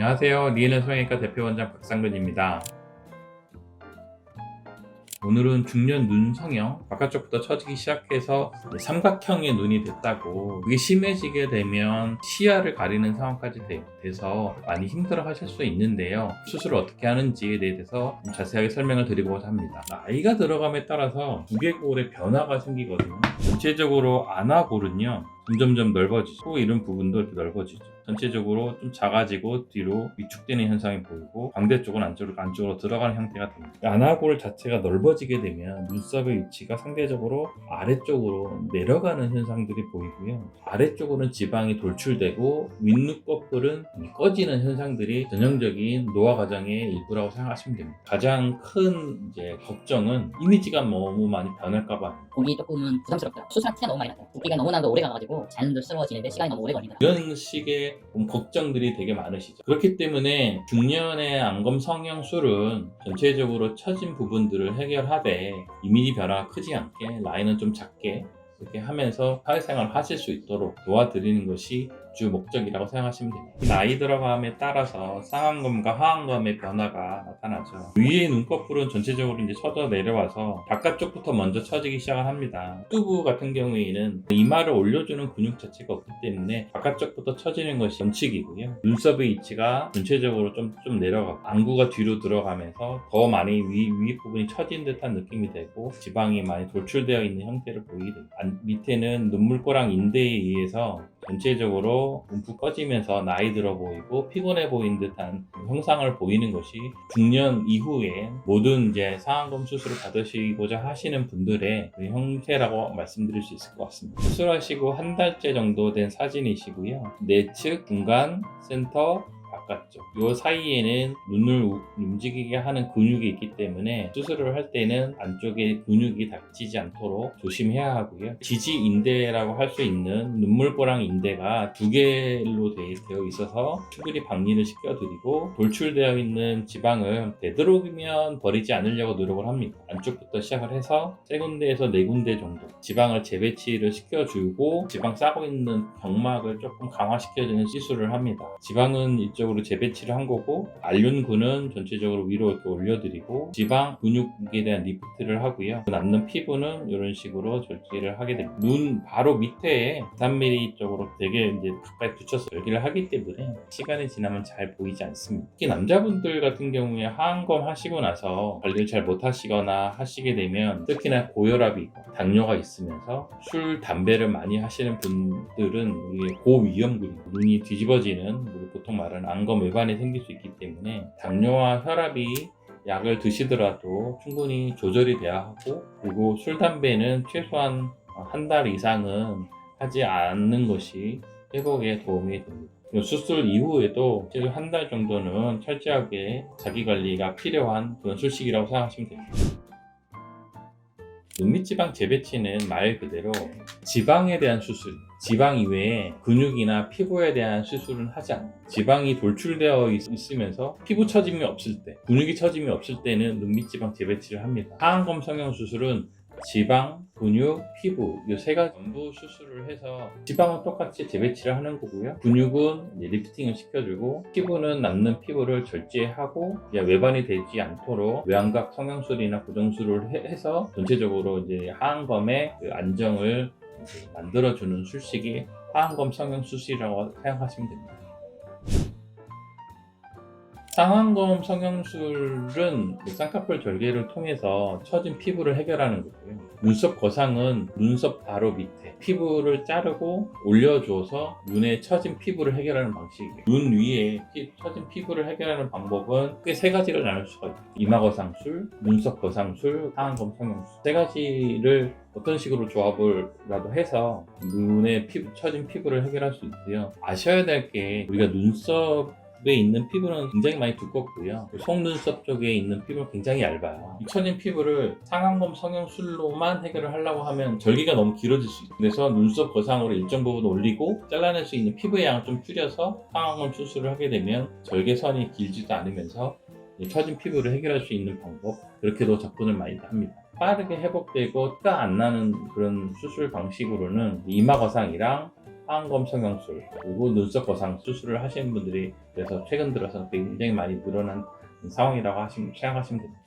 안녕하세요. 리에는 성형외과 대표원장 박상근입니다. 오늘은 중년 눈 성형, 바깥쪽부터 처지기 시작해서 삼각형의 눈이 됐다고, 그게 심해지게 되면 시야를 가리는 상황까지 돼서 많이 힘들어 하실 수 있는데요. 수술을 어떻게 하는지에 대해서 좀 자세하게 설명을 드리고자 합니다. 나이가 들어감에 따라서 두개골에 변화가 생기거든요. 전체적으로 안아골은요 점점점 넓어지고 이런 부분도 이렇게 넓어지죠. 전체적으로 좀 작아지고 뒤로 위축되는 현상이 보이고 광대 쪽은 안쪽으로 들어가는 형태가 됩니다. 안아골 자체가 넓어지게 되면 눈썹의 위치가 상대적으로 아래쪽으로 내려가는 현상들이 보이고요. 아래쪽으로는 지방이 돌출되고 윗눈꺼풀은 꺼지는 현상들이 전형적인 노화 과정의 일부라고 생각하시면 됩니다. 가장 큰 걱정은 이미지가 너무 많이 변할까봐. 보기 조금은 부담스럽다. 수술한 티가 너무 많이 났다. 붓기가 너무나도 오래 가가지고 자연도 스러워지는데 시간이 너무 오래 걸린다. 이런 식의 걱정들이 되게 많으시죠. 그렇기 때문에 중년의 안검 성형술은 전체적으로 처진 부분들을 해결하되 이미지 변화가 크지 않게 라인은 좀 작게 이렇게 하면서 사회생활을 하실 수 있도록 도와드리는 것이 주 목적이라고 생각하시면 됩니다. 나이 들어감에 따라서 상안검과 하안검의 변화가 나타나죠. 위의 눈꺼풀은 전체적으로 이제 처져 내려와서 바깥쪽부터 먼저 처지기 시작을 합니다. 뚜부 같은 경우에는 이마를 올려주는 근육 자체가 없기 때문에 바깥쪽부터 처지는 것이 원칙이고요. 눈썹의 위치가 전체적으로 좀 내려가고 안구가 뒤로 들어가면서 더 많이 위 부분이 처진 듯한 느낌이 되고 지방이 많이 돌출되어 있는 형태를 보이게 됩니다. 밑에는 눈물꼬랑 인대에 의해서 전체적으로 움푹 꺼지면서 나이 들어 보이고 피곤해 보이는 듯한 형상을 보이는 것이 중년 이후에 모든 상안검 수술을 받으시고자 하시는 분들의 형태라고 말씀드릴 수 있을 것 같습니다. 수술하시고 한 달째 정도 된 사진이시고요. 내측, 중간, 센터, 바깥쪽 이 사이에는 눈을 움직이게 하는 근육이 있기 때문에 수술을 할 때는 안쪽에 근육이 닥치지 않도록 조심해야 하고요. 지지인대라고 할 수 있는 눈물보랑 인대가 두 개로 되어 있어서 충분히 박리를 시켜드리고 돌출되어 있는 지방을 되도록이면 버리지 않으려고 노력을 합니다. 안쪽부터 시작을 해서 세 군데에서 네 군데 정도 지방을 재배치를 시켜주고 지방 싸고 있는 경막을 조금 강화시켜주는 시술을 합니다. 지방은 이쪽으로 재배치를 한 거고 알륜근은 전체적으로 위로 이렇게 올려드리고 지방 근육에 대한 리프트를 하고요. 남는 피부는 이런 식으로 절제를 하게 됩니다. 눈 바로 밑에 3mm 쪽으로 되게 가까이 붙여서 열기를 하기 때문에 시간이 지나면 잘 보이지 않습니다. 특히 남자분들 같은 경우에 하안검 하시고 나서 관리를 잘 못하시거나 하시게 되면 특히나 고혈압이 있고 당뇨가 있으면서 술, 담배를 많이 하시는 분들은 우리 고위험군 눈이 뒤집어지는 우리 보통 말하는 안검 외반이 생길 수 있기 때문에 당뇨와 혈압이 약을 드시더라도 충분히 조절이 돼야 하고 그리고 술, 담배는 최소한 한 달 이상은 하지 않는 것이 회복에 도움이 됩니다. 수술 이후에도 한 달 정도는 철저하게 자기관리가 필요한 그런 술식이라고 생각하시면 됩니다. 눈밑지방 재배치는 말 그대로 지방에 대한 수술, 지방 이외에 근육이나 피부에 대한 수술은 하지 않아요. 지방이 돌출되어 있으면서 피부 처짐이 없을 때, 근육이 처짐이 없을 때는 눈밑지방 재배치를 합니다. 하안검 성형수술은 지방, 근육, 피부 이 세 가지 전부 수술을 해서 지방은 똑같이 재배치를 하는 거고요. 근육은 리프팅을 시켜주고 피부는 남는 피부를 절제하고 외반이 되지 않도록 외양각 성형술이나 고정술을 해서 전체적으로 하안검의 그 안정을 만들어주는 술식이 하안검 성형수술이라고 생각하시면 됩니다. 상안검 성형술은 쌍꺼풀 절개를 통해서 처진 피부를 해결하는 거고요. 눈썹 거상은 눈썹 바로 밑에 피부를 자르고 올려줘서 눈에 처진 피부를 해결하는 방식이에요. 눈 위에 처진 피부를 해결하는 방법은 크게 세 가지를 나눌 수가 있어요. 이마 거상술, 눈썹 거상술, 상안검 성형술 세 가지를 어떤 식으로 조합을라도 해서 눈에 처진 피부를 해결할 수 있고요. 아셔야 될 게 우리가 눈썹 에 있는 피부는 굉장히 많이 두껍고요. 속눈썹 쪽에 있는 피부는 굉장히 얇아요. 이 처진 피부를 상안검 성형술로만 해결을 하려고 하면 절개가 너무 길어질 수 있어요. 그래서 눈썹 거상으로 일정 부분 올리고 잘라낼 수 있는 피부의 양을 좀 줄여서 상안검 수술을 하게 되면 절개선이 길지도 않으면서 처진 피부를 해결할 수 있는 방법, 그렇게도 접근을 많이 합니다. 빠르게 회복되고 티가 안 나는 그런 수술 방식으로는 이마 거상이랑 하안검 성형술 그리고 눈썹 거상 수술을 하시는 분들이 그래서 최근 들어서 굉장히 많이 늘어난 상황이라고 생각하시면 됩니다.